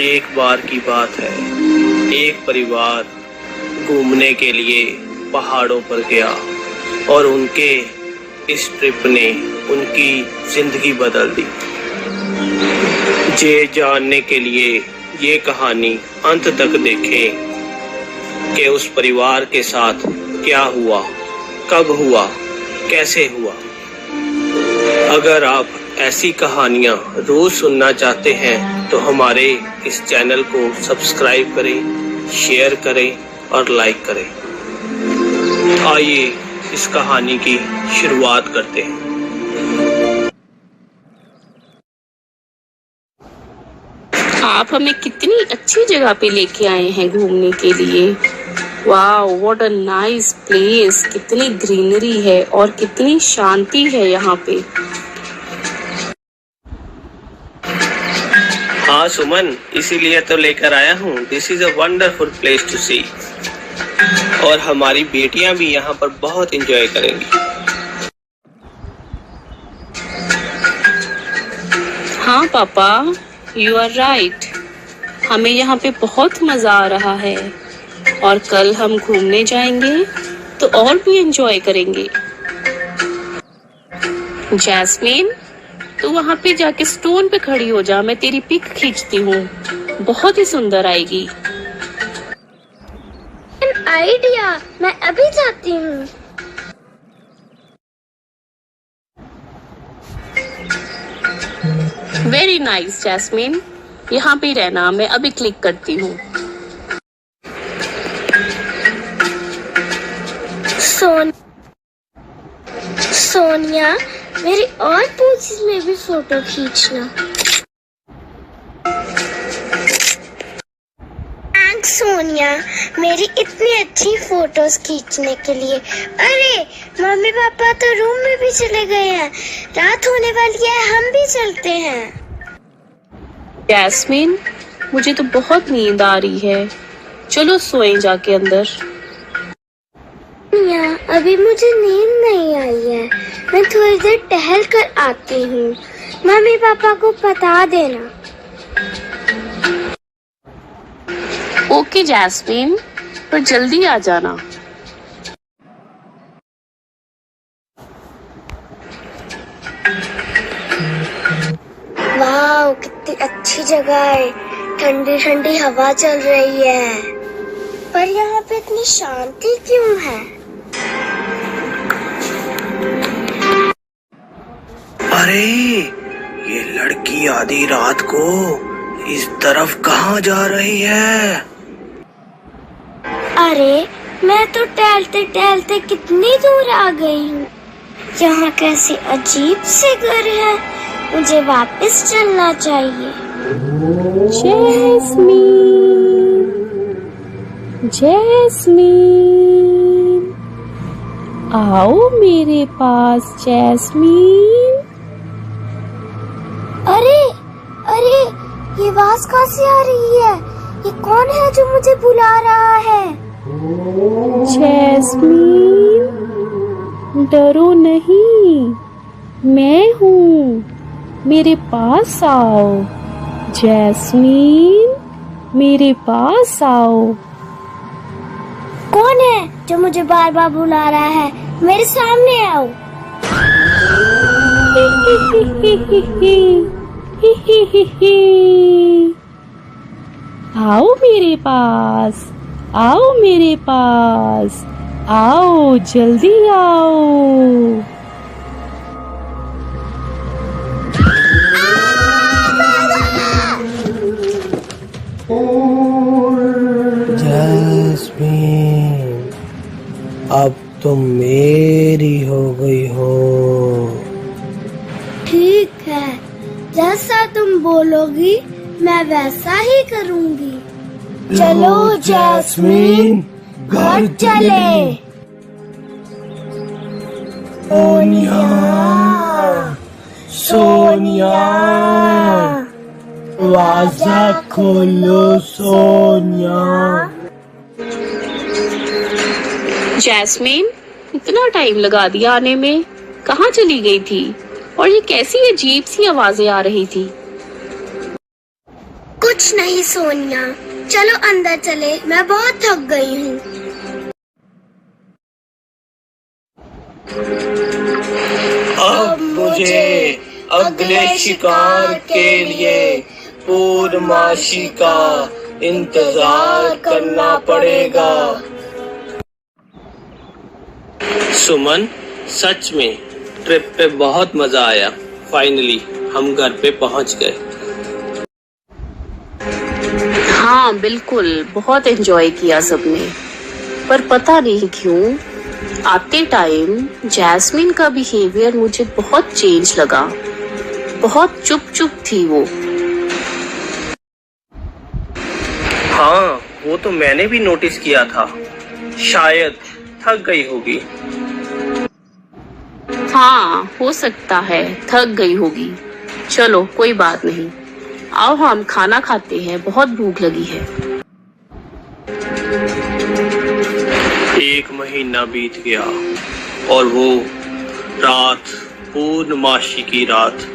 एक बार की बात है, एक परिवार घूमने के लिए पहाड़ों पर गया और उनके इस ट्रिप ने उनकी जिंदगी बदल दी। ये जानने के लिए ये कहानी अंत तक देखें कि उस परिवार के साथ क्या हुआ, कब हुआ, कैसे हुआ। अगर आप ऐसी कहानियाँ रोज सुनना चाहते हैं तो हमारे इस चैनल को सब्सक्राइब करें, शेयर करें और लाइक करें। आइए इस कहानी की शुरुआत करते हैं। आप हमें कितनी अच्छी जगह पे लेके आए हैं घूमने के लिए। Wow, what a nice place. कितनी ग्रीनरी है और कितनी शांति है यहाँ पे। हाँ सुमन, इसीलिए तो लेकर आया हूँ। This is a wonderful place to see. और हमारी बेटियां भी यहाँ पर बहुत एंजॉय करेंगी। हाँ पापा, यू आर राइट। हमें यहाँ पे बहुत मजा आ रहा है और कल हम घूमने जाएंगे तो और भी एंजॉय करेंगे। जैस्मीन, तू वहाँ पे जाके स्टोन पे खड़ी हो जा, मैं तेरी पिक खींचती हूँ, बहुत ही सुंदर आएगी। आइडिया, मैं अभी जाती हूँ। वेरी नाइस जैस्मीन, यहाँ पे रहना, मैं अभी क्लिक करती हूँ। सोनिया, मेरी और पोजेस में भी फोटो खींचना। थैंक्स सोनिया, मेरी इतनी अच्छी फोटोज खींचने के लिए। अरे मम्मी पापा तो रूम में भी चले गए हैं, रात होने वाली है, हम भी चलते हैं। जैस्मीन, मुझे तो बहुत नींद आ रही है, चलो सोएं जाके अंदर। अभी मुझे नींद नहीं आई है, मैं थोड़ी देर टहल कर आती हूँ। मम्मी पापा को बता देना। ओके जैस्मीन, पर जल्दी आ जाना। वाह, कितनी अच्छी जगह है, ठंडी ठंडी हवा चल रही है। पर यहाँ पे इतनी शांति क्यों है? अरे ये लड़की आधी रात को इस तरफ कहाँ जा रही है? अरे मैं तो टहलते टहलते कितनी दूर आ गई हूँ। यहाँ कैसे अजीब से घर है, मुझे वापस चलना चाहिए। जैस्मीन, जैस्मीन, आओ मेरे पास जैस्मीन। अरे अरे, ये आवाज कहाँ से आ रही है? ये कौन है जो मुझे बुला रहा है? जैस्मीन, डरो नहीं, मैं हूँ, मेरे पास आओ। जैस्मीन, मेरे पास आओ। कौन है जो मुझे बार बार बुला रहा है? मेरे सामने आओ। आओ मेरे पास, आओ मेरे पास, आओ जल्दी आओ। जैस्मीन, अब तुम मेरी हो गई हो। ठीक है, जैसा तुम बोलोगी मैं वैसा ही करूँगी। चलो जैस्मीन, घर चले। सोनिया, सोनिया, दरवाजा खोलो सोनिया। जैस्मीन, इतना टाइम लगा दिया आने में, कहाँ चली गई थी? और ये कैसी अजीब सी आवाजें आ रही थी? कुछ नहीं सोनिया, चलो अंदर चले, मैं बहुत थक गई हूँ। अब मुझे अगले शिकार के लिए पूर्णमासी का इंतजार करना पड़ेगा। सुमन, सच में ट्रिप पे बहुत मजा आया। फाइनली हम घर पे पहुंच गए। हाँ बिल्कुल, बहुत एंजॉय किया सबने। पर पता नहीं क्यों आते टाइम जैस्मिन का बिहेवियर मुझे बहुत चेंज लगा। बहुत चुप चुप थी वो। हाँ, वो तो मैंने भी नोटिस किया था। शायद थक गई होगी। हाँ हो सकता है थक गई होगी। चलो कोई बात नहीं, आओ हम खाना खाते हैं, बहुत भूख लगी है। 1 महीना बीत गया और वो रात, पूर्णमासी की रात,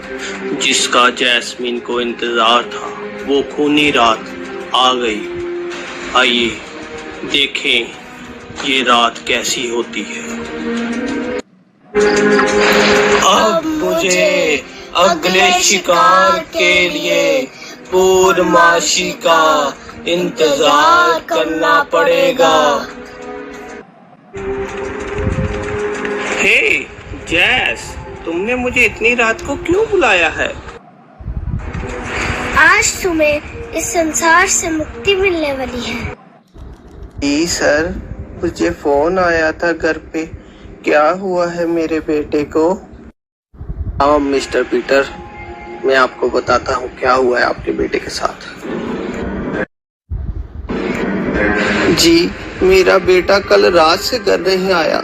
जिसका जैस्मिन को इंतजार था, वो खूनी रात आ गई। आइए देखें ये रात कैसी होती है। अब मुझे अगले शिकार के लिए पूर्णमासी का इंतजार करना पड़ेगा। हे जैस, तुमने मुझे इतनी रात को क्यों बुलाया है? आज तुम्हें इस संसार से मुक्ति मिलने वाली है। जी सर, मुझे फोन आया था घर पे। क्या हुआ है मेरे बेटे को? हाँ मिस्टर पीटर, मैं आपको बताता हूँ क्या हुआ है आपके बेटे के साथ। जी, मेरा बेटा कल रात से घर नहीं आया।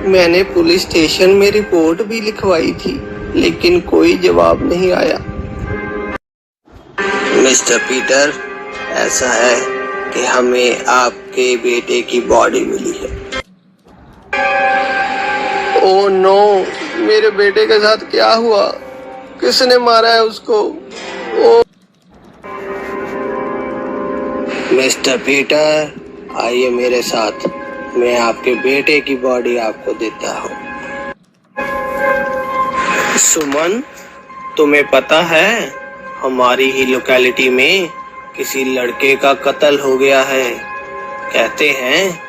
मैंने पुलिस स्टेशन में रिपोर्ट भी लिखवाई थी, लेकिन कोई जवाब नहीं आया। मिस्टर पीटर, ऐसा है कि हमें आपके बेटे की बॉडी मिली है। ओह नो, मेरे बेटे के साथ क्या हुआ? किसने मारा है उसको? ओ मिस्टर पीटर, आइए मेरे साथ, मैं आपके बेटे की बॉडी आपको देता हूँ। सुमन, तुम्हें पता है हमारी ही लोकेलिटी में किसी लड़के का कत्ल हो गया है। कहते हैं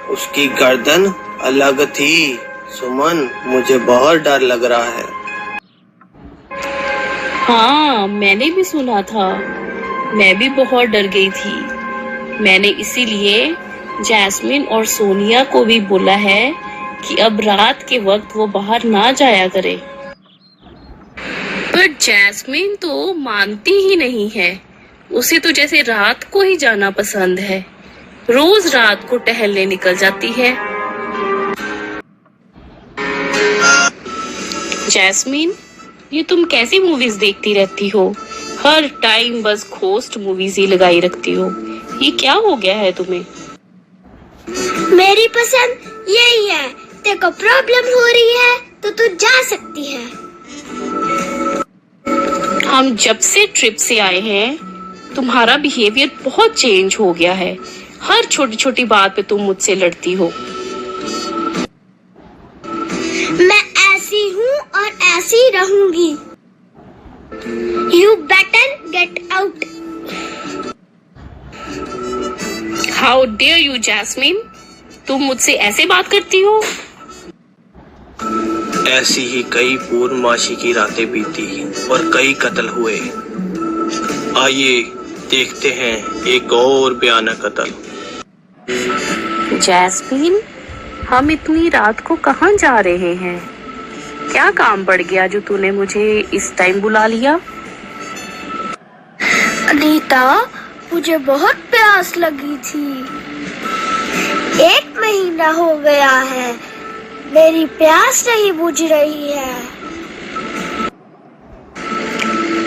उसकी गर्दन अलग थी। सुमन, मुझे बहुत डर लग रहा है। हाँ मैंने भी सुना था, मैं भी बहुत डर गई थी। मैंने इसीलिए जैस्मिन और सोनिया को भी बोला है कि अब रात के वक्त वो बाहर ना जाया करे। पर जैस्मिन तो मानती ही नहीं है। उसे तो जैसे रात को ही जाना पसंद है। रोज रात को टहलने निकल जाती है। जैस्मिन, ये तुम कैसी मूवीज देखती रहती हो? हर टाइम बस घोस्ट मूवीज ही लगाई रखती हो। ये क्या हो गया है तुम्हें? मेरी पसंद यही है। तेरे को प्रॉब्लम हो रही है तो तू जा सकती है। हम जब से ट्रिप से आए हैं तुम्हारा बिहेवियर बहुत चेंज हो गया है। हर छोटी छोटी बात पे तुम मुझसे लड़ती हो। मैं ऐसी हूँ और ऐसी रहूंगी। You better get out. How dare you, Jasmine? तुम मुझसे ऐसे बात करती हो? ऐसी ही कई पूर्णमासी की रातें बीती और कई कत्ल हुए। आइए देखते हैं एक और भयानक कत्ल। जैस्मिन, हम इतनी रात को कहाँ जा रहे हैं? क्या काम पड़ गया जो तूने मुझे इस टाइम बुला लिया? अनीता, मुझे बहुत प्यास लगी थी। 1 महीना हो गया है, मेरी प्यास नहीं बुझ रही है।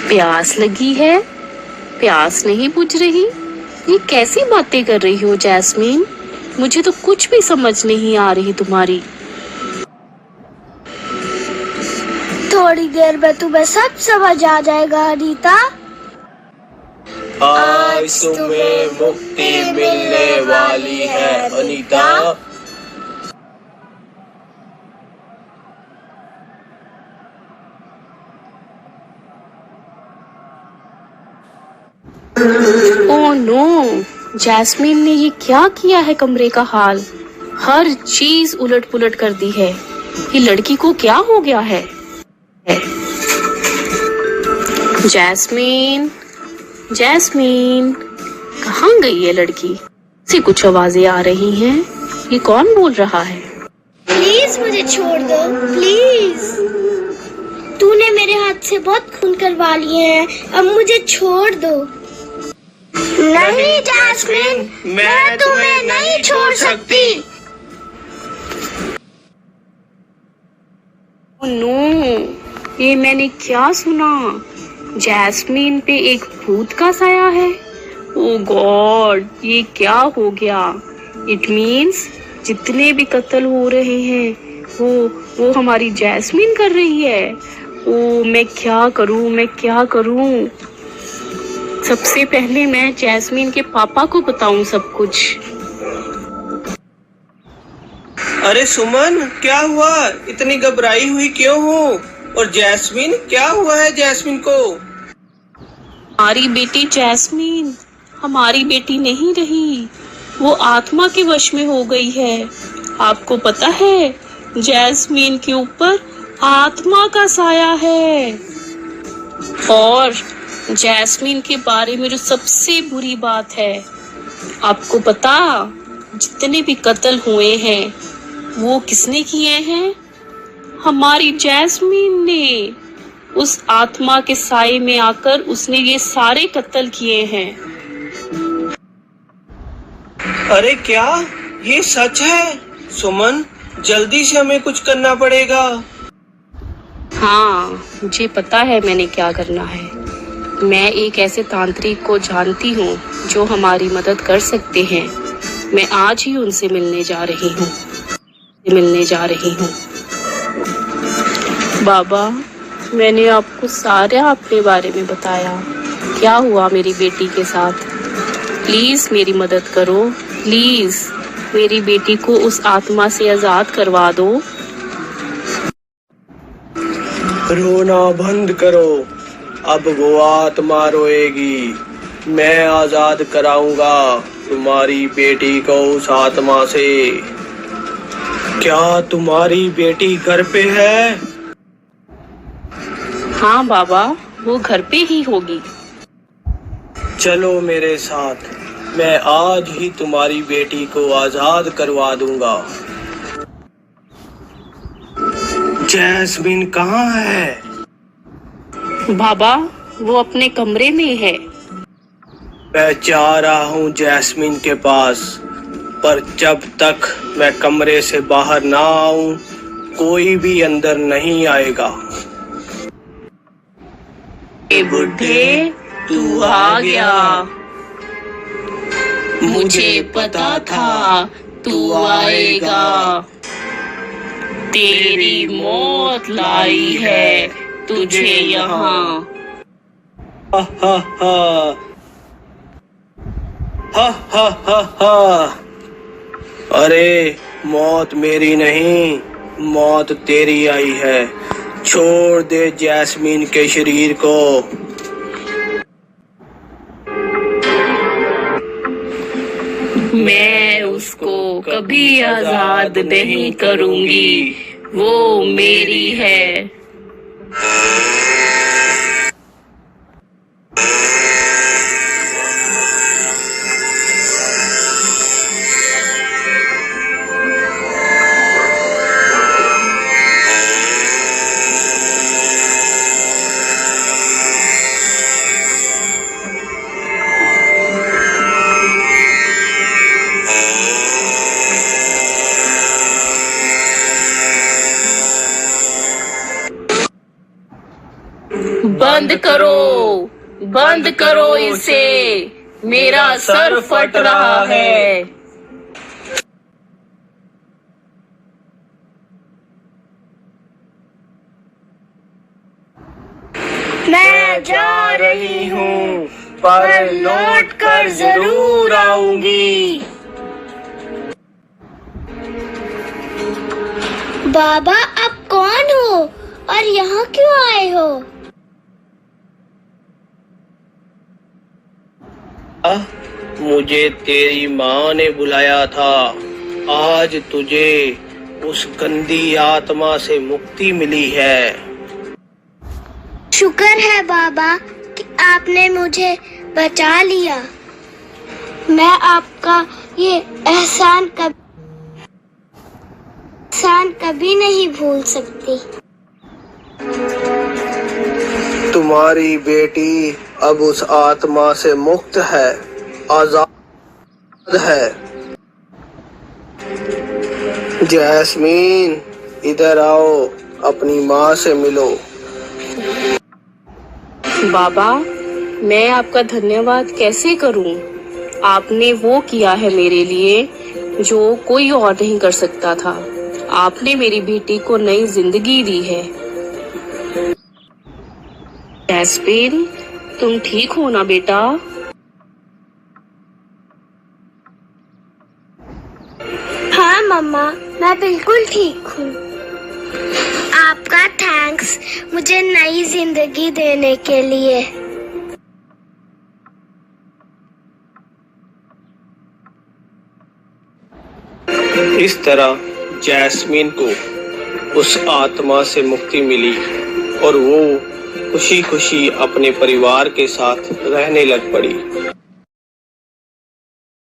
प्यास लगी है? प्यास नहीं बुझ रही? ये कैसी बातें कर रही हो जैस्मिन? मुझे तो कुछ भी समझ नहीं आ रही तुम्हारी। थोड़ी देर में तुम्हें सब समझ आ जाएगा अनीता। I आज तुम्हें मुक्ति मिलने वाली है अनीता। ओह नो, जैस्मीन ने ये क्या किया है? कमरे का हाल, हर चीज उलट पुलट कर दी है। ये लड़की को क्या हो गया है? जैस्मीन, जैस्मीन, कहाँ गई है लड़की? से कुछ आवाजें आ रही हैं। ये कौन बोल रहा है? प्लीज मुझे छोड़ दो, प्लीज। तूने मेरे हाथ से बहुत खून करवा लिए हैं, अब मुझे छोड़ दो। नहीं जैस्मिन, मैं तुम्हें नहीं छोड़ सकती। ओह नो, ये मैंने क्या सुना? जैस्मीन पे एक भूत का साया है। ओह गॉड, ये क्या हो गया? इट मीन्स जितने भी कत्ल हो रहे हैं वो हमारी जैस्मीन कर रही है। ओह, मैं क्या करूं, मैं क्या करूं? सबसे पहले मैं जैस्मीन के पापा को बताऊं सब कुछ। अरे सुमन, क्या हुआ? इतनी घबराई हुई क्यों हो? और जैस्मीन, क्या हुआ है जैस्मीन को? हमारी बेटी जैस्मीन हमारी बेटी नहीं रही, वो आत्मा के वश में हो गई है। आपको पता है, जैस्मीन के ऊपर आत्मा का साया है। और जैस्मीन के बारे में जो सबसे बुरी बात है, आपको पता, जितने भी कत्ल हुए हैं वो किसने किए हैं? हमारी जैस्मीन ने। उस आत्मा के साए में आकर उसने ये सारे कत्ल किए हैं। अरे क्या ये सच है? सुमन, जल्दी से हमें कुछ करना पड़ेगा। हाँ, मुझे पता है मैंने क्या करना है। मैं एक ऐसे तांत्रिक को जानती हूँ जो हमारी मदद कर सकते हैं। मैं आज ही उनसे मिलने जा रही हूँ। बाबा, मैंने आपको सारा अपने बारे में बताया, क्या हुआ मेरी बेटी के साथ। प्लीज मेरी मदद करो, प्लीज मेरी बेटी को उस आत्मा से आजाद करवा दो। रोना बंद करो, अब वो आत्मा रोएगी। मैं आजाद कराऊंगा तुम्हारी बेटी को उस आत्मा से। क्या तुम्हारी बेटी घर पे है? हाँ बाबा, वो घर पे ही होगी। चलो मेरे साथ, मैं आज ही तुम्हारी बेटी को आजाद करवा दूंगा। जैस्मिन कहाँ है? बाबा, वो अपने कमरे में है। मैं जा रहा हूँ जैस्मिन के पास, पर जब तक मैं कमरे से बाहर ना आऊं, कोई भी अंदर नहीं आएगा। ए बुढ़े, तू आ गया। मुझे पता था तू आएगा। तेरी मौत लाई है तुझे यहाँ। हा हा हा हा हा हा हा। अरे मौत मेरी नहीं, मौत तेरी आई है। छोड़ दे जैस्मीन के शरीर को। मैं उसको कभी आजाद नहीं करूंगी, वो मेरी है। बंद करो इसे, मेरा सर फट रहा है। मैं जा रही हूँ। पर लौट कर जरूर आऊंगी। बाबा, आप कौन हो और यहाँ क्यों आए हो? मुझे तेरी माँ ने बुलाया था। आज तुझे उस गंदी आत्मा से मुक्ति मिली है। शुक्र है बाबा कि आपने मुझे बचा लिया। मैं आपका ये एहसान कभी नहीं भूल सकती। तुम्हारी बेटी अब उस आत्मा से मुक्त है, आजाद है। जैस्मीन, इधर आओ, अपनी माँ से मिलो। बाबा, मैं आपका धन्यवाद कैसे करूं? आपने वो किया है मेरे लिए जो कोई और नहीं कर सकता था। आपने मेरी बेटी को नई जिंदगी दी है। जैस्मीन, तुम ठीक हो ना बेटा? हाँ मम्मा, मैं बिल्कुल ठीक हूँ। आपका थैंक्स मुझे नई जिंदगी देने के लिए। इस तरह जैस्मीन को उस आत्मा से मुक्ति मिली और वो खुशी खुशी अपने परिवार के साथ रहने लग पड़ी।